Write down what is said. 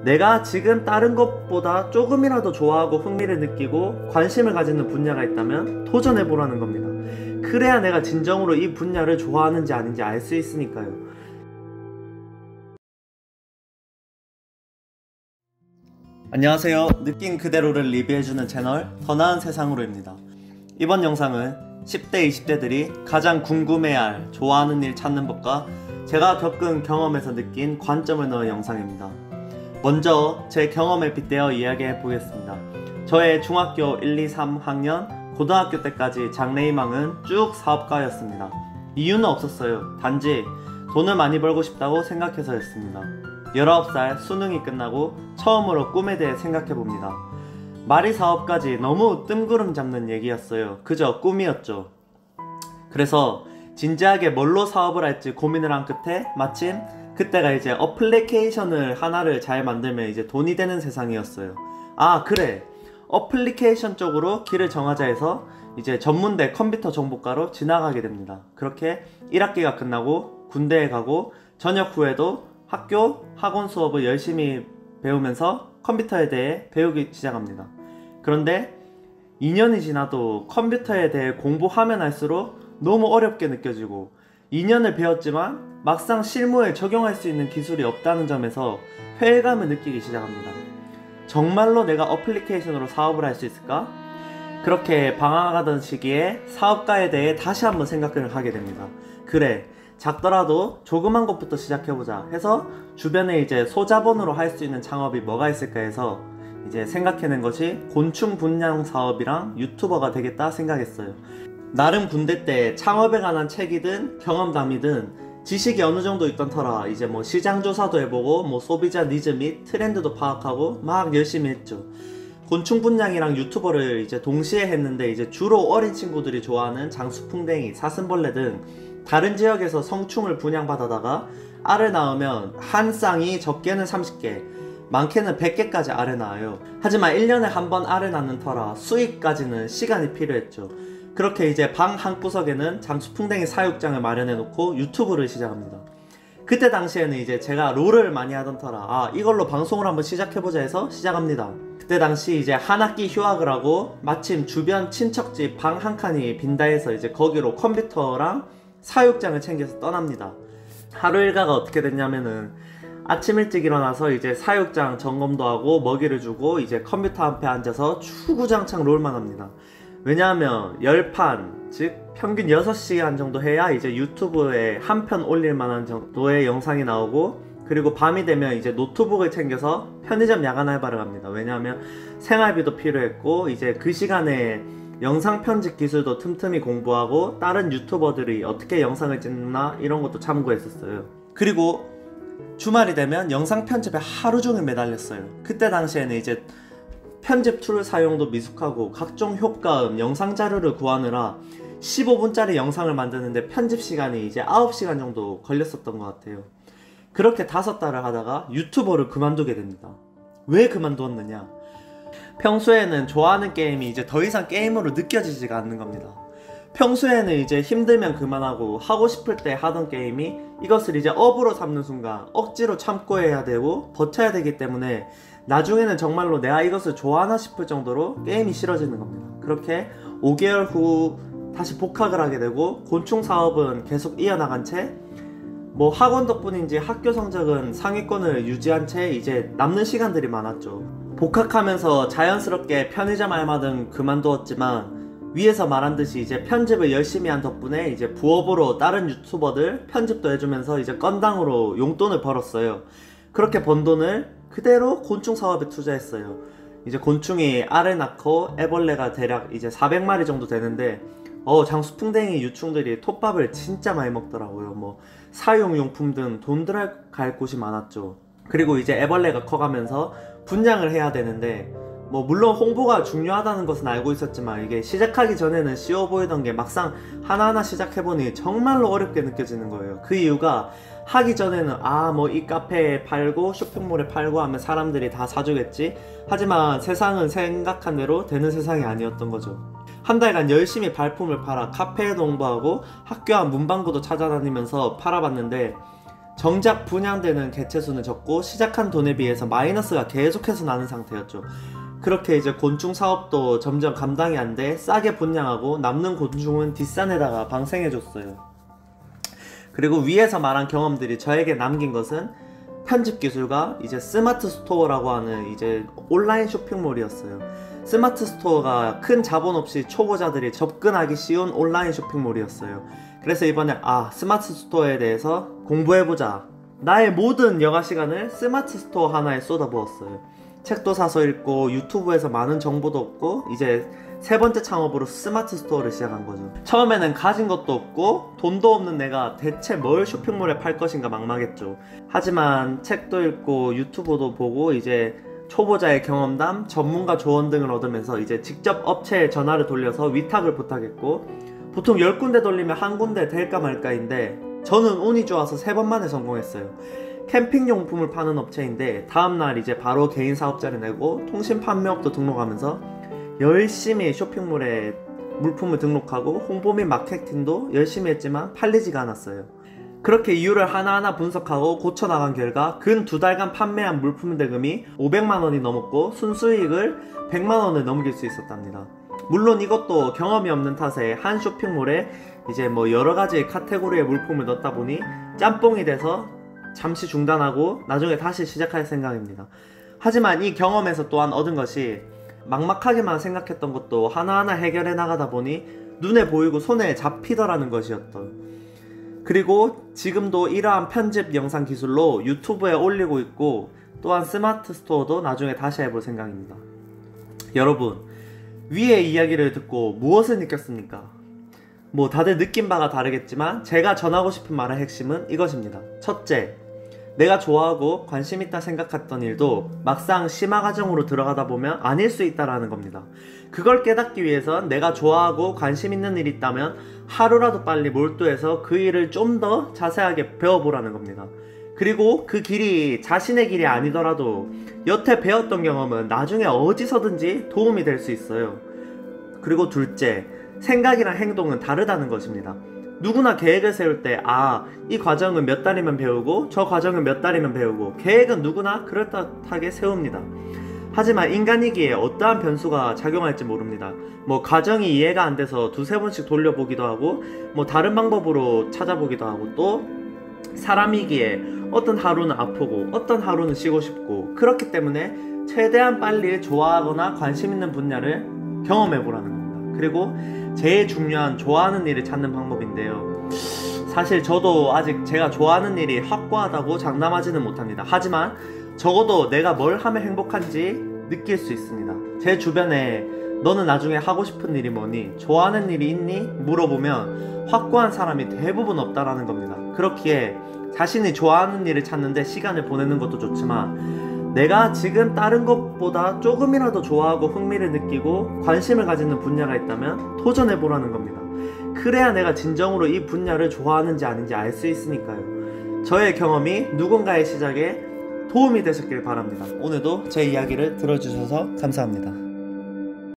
내가 지금 다른 것보다 조금이라도 좋아하고 흥미를 느끼고 관심을 가지는 분야가 있다면 도전해보라는 겁니다. 그래야 내가 진정으로 이 분야를 좋아하는지 아닌지 알 수 있으니까요. 안녕하세요. 느낀 그대로를 리뷰해주는 채널 더 나은 세상으로입니다. 이번 영상은 10대, 20대들이 가장 궁금해할 좋아하는 일 찾는 법과 제가 겪은 경험에서 느낀 관점을 넣은 영상입니다. 먼저 제 경험에 빗대어 이야기해 보겠습니다. 저의 중학교 1, 2, 3학년, 고등학교 때까지 장래희망은 쭉 사업가였습니다. 이유는 없었어요. 단지 돈을 많이 벌고 싶다고 생각해서였습니다. 19살 수능이 끝나고 처음으로 꿈에 대해 생각해 봅니다. 말이 사업까지 너무 뜬구름 잡는 얘기였어요. 그저 꿈이었죠. 그래서 진지하게 뭘로 사업을 할지 고민을 한 끝에 마침 그때가 이제 어플리케이션을 하나를 잘 만들면 이제 돈이 되는 세상이었어요. 아 그래, 어플리케이션 쪽으로 길을 정하자 해서 이제 전문대 컴퓨터 정보과로 지나가게 됩니다. 그렇게 1학기가 끝나고 군대에 가고 전역 후에도 학원 수업을 열심히 배우면서 컴퓨터에 대해 배우기 시작합니다. 그런데 2년이 지나도 컴퓨터에 대해 공부하면 할수록 너무 어렵게 느껴지고 2년을 배웠지만 막상 실무에 적용할 수 있는 기술이 없다는 점에서 회의감을 느끼기 시작합니다. 정말로 내가 어플리케이션으로 사업을 할 수 있을까? 그렇게 방황하던 시기에 사업가에 대해 다시 한번 생각을 하게 됩니다. 그래, 작더라도 조그만 것부터 시작해보자 해서 주변에 이제 소자본으로 할 수 있는 창업이 뭐가 있을까 해서 이제 생각해낸 것이 곤충 분양 사업이랑 유튜버가 되겠다 생각했어요. 나름 군대 때 창업에 관한 책이든 경험담이든 지식이 어느 정도 있던 터라 이제 뭐 시장 조사도 해보고 뭐 소비자 니즈 및 트렌드도 파악하고 막 열심히 했죠. 곤충 분양이랑 유튜버를 이제 동시에 했는데 이제 주로 어린 친구들이 좋아하는 장수풍뎅이, 사슴벌레 등 다른 지역에서 성충을 분양받아다가 알을 낳으면 한 쌍이 적게는 30개, 많게는 100개까지 알을 낳아요. 하지만 1년에 한 번 알을 낳는 터라 수익까지는 시간이 필요했죠. 그렇게 이제 방 한구석에는 장수풍뎅이 사육장을 마련해 놓고 유튜브를 시작합니다. 그때 당시에는 이제 제가 롤을 많이 하던 터라 이걸로 방송을 한번 시작해보자 해서 시작합니다. 그때 당시 이제 한 학기 휴학을 하고 마침 주변 친척집 방 한 칸이 빈다 해서 이제 거기로 컴퓨터랑 사육장을 챙겨서 떠납니다. 하루 일과가 어떻게 됐냐면은 아침 일찍 일어나서 이제 사육장 점검도 하고 먹이를 주고 이제 컴퓨터 앞에 앉아서 주구장창 롤만 합니다. 왜냐하면 10판, 즉 평균 6시간 정도 해야 이제 유튜브에 한 편 올릴 만한 정도의 영상이 나오고, 그리고 밤이 되면 이제 노트북을 챙겨서 편의점 야간 알바를 합니다. 왜냐하면 생활비도 필요했고 이제 그 시간에 영상 편집 기술도 틈틈이 공부하고 다른 유튜버들이 어떻게 영상을 찍나 이런 것도 참고했었어요. 그리고 주말이 되면 영상 편집에 하루 종일 매달렸어요. 그때 당시에는 이제 편집 툴 사용도 미숙하고 각종 효과음, 영상 자료를 구하느라 15분짜리 영상을 만드는데 편집 시간이 이제 9시간 정도 걸렸었던 것 같아요. 그렇게 5달을 하다가 유튜버를 그만두게 됩니다. 왜 그만두었느냐? 평소에는 좋아하는 게임이 이제 더 이상 게임으로 느껴지지가 않는 겁니다. 평소에는 이제 힘들면 그만하고 하고 싶을 때 하던 게임이 이것을 이제 업으로 삼는 순간 억지로 참고 해야 되고 버텨야 되기 때문에 나중에는 정말로 내가 이것을 좋아하나 싶을 정도로 게임이 싫어지는 겁니다. 그렇게 5개월 후 다시 복학을 하게 되고 곤충 사업은 계속 이어나간 채 뭐 학원 덕분인지 학교 성적은 상위권을 유지한 채 이제 남는 시간들이 많았죠. 복학하면서 자연스럽게 편의점 알바 등 그만두었지만 위에서 말한 듯이 이제 편집을 열심히 한 덕분에 이제 부업으로 다른 유튜버들 편집도 해주면서 이제 건당으로 용돈을 벌었어요. 그렇게 번 돈을 그대로 곤충 사업에 투자했어요. 이제 곤충이 알을 낳고 애벌레가 대략 이제 400마리 정도 되는데 장수풍뎅이 유충들이 톱밥을 진짜 많이 먹더라고요. 뭐 사용용품 등 돈 들어갈 곳이 많았죠. 그리고 이제 애벌레가 커가면서 분양을 해야 되는데 뭐 물론 홍보가 중요하다는 것은 알고 있었지만 이게 시작하기 전에는 쉬워 보이던 게 막상 하나하나 시작해보니 정말로 어렵게 느껴지는 거예요. 그 이유가 하기 전에는 뭐 이 카페에 팔고 쇼핑몰에 팔고 하면 사람들이 다 사주겠지. 하지만 세상은 생각한 대로 되는 세상이 아니었던 거죠. 한 달간 열심히 발품을 팔아 카페에도 홍보하고 학교 앞 문방구도 찾아다니면서 팔아봤는데 정작 분양되는 개체수는 적고 시작한 돈에 비해서 마이너스가 계속해서 나는 상태였죠. 그렇게 이제 곤충 사업도 점점 감당이 안 돼 싸게 분양하고 남는 곤충은 뒷산에다가 방생해줬어요. 그리고 위에서 말한 경험들이 저에게 남긴 것은 편집 기술과 이제 스마트 스토어라고 하는 이제 온라인 쇼핑몰이었어요. 스마트 스토어가 큰 자본 없이 초보자들이 접근하기 쉬운 온라인 쇼핑몰이었어요. 그래서 이번에 스마트 스토어에 대해서 공부해보자. 나의 모든 여가 시간을 스마트 스토어 하나에 쏟아부었어요. 책도 사서 읽고 유튜브에서 많은 정보도 얻고 이제 세 번째 창업으로 스마트 스토어를 시작한 거죠. 처음에는 가진 것도 없고 돈도 없는 내가 대체 뭘 쇼핑몰에 팔 것인가 막막했죠. 하지만 책도 읽고 유튜브도 보고 이제 초보자의 경험담, 전문가 조언 등을 얻으면서 이제 직접 업체에 전화를 돌려서 위탁을 부탁했고, 보통 10군데 돌리면 한 군데 될까 말까인데 저는 운이 좋아서 3번 만에 성공했어요. 캠핑용품을 파는 업체인데 다음날 이제 바로 개인 사업자를 내고 통신 판매업도 등록하면서 열심히 쇼핑몰에 물품을 등록하고 홍보 및 마케팅도 열심히 했지만 팔리지가 않았어요. 그렇게 이유를 하나하나 분석하고 고쳐나간 결과 근 2달간 판매한 물품 대금이 500만원이 넘었고 순수익을 100만원을 넘길 수 있었답니다. 물론 이것도 경험이 없는 탓에 한 쇼핑몰에 이제 뭐 여러가지 카테고리의 물품을 넣다 보니 짬뽕이 돼서 잠시 중단하고 나중에 다시 시작할 생각입니다. 하지만 이 경험에서 또한 얻은 것이 막막하게만 생각했던 것도 하나하나 해결해 나가다 보니 눈에 보이고 손에 잡히더라는 것이었던. 그리고 지금도 이러한 편집 영상 기술로 유튜브에 올리고 있고 또한 스마트 스토어도 나중에 다시 해볼 생각입니다. 여러분, 위의 이야기를 듣고 무엇을 느꼈습니까? 뭐 다들 느낀 바가 다르겠지만 제가 전하고 싶은 말의 핵심은 이것입니다. 첫째, 내가 좋아하고 관심 있다 생각했던 일도 막상 심화 과정으로 들어가다 보면 아닐 수 있다라는 겁니다. 그걸 깨닫기 위해선 내가 좋아하고 관심 있는 일이 있다면 하루라도 빨리 몰두해서 그 일을 좀 더 자세하게 배워보라는 겁니다. 그리고 그 길이 자신의 길이 아니더라도 여태 배웠던 경험은 나중에 어디서든지 도움이 될 수 있어요. 그리고 둘째, 생각이랑 행동은 다르다는 것입니다. 누구나 계획을 세울 때 이 과정은 몇 달이면 배우고 저 과정은 몇 달이면 배우고 계획은 누구나 그럴듯하게 세웁니다. 하지만 인간이기에 어떠한 변수가 작용할지 모릅니다. 뭐 과정이 이해가 안 돼서 2-3번씩 돌려보기도 하고 뭐 다른 방법으로 찾아보기도 하고 또 사람이기에 어떤 하루는 아프고 어떤 하루는 쉬고 싶고 그렇기 때문에 최대한 빨리 좋아하거나 관심 있는 분야를 경험해보라는 겁니다. 그리고 제일 중요한 좋아하는 일을 찾는 방법인데요. 사실 저도 아직 제가 좋아하는 일이 확고하다고 장담하지는 못합니다. 하지만 적어도 내가 뭘 하면 행복한지 느낄 수 있습니다. 제 주변에 너는 나중에 하고 싶은 일이 뭐니? 좋아하는 일이 있니? 물어보면 확고한 사람이 대부분 없다라는 겁니다. 그렇기에 자신이 좋아하는 일을 찾는데 시간을 보내는 것도 좋지만 내가 지금 다른 것보다 조금이라도 좋아하고 흥미를 느끼고 관심을 가지는 분야가 있다면 도전해보라는 겁니다. 그래야 내가 진정으로 이 분야를 좋아하는지 아닌지 알 수 있으니까요. 저의 경험이 누군가의 시작에 도움이 되셨길 바랍니다. 오늘도 제 이야기를 들어주셔서 감사합니다.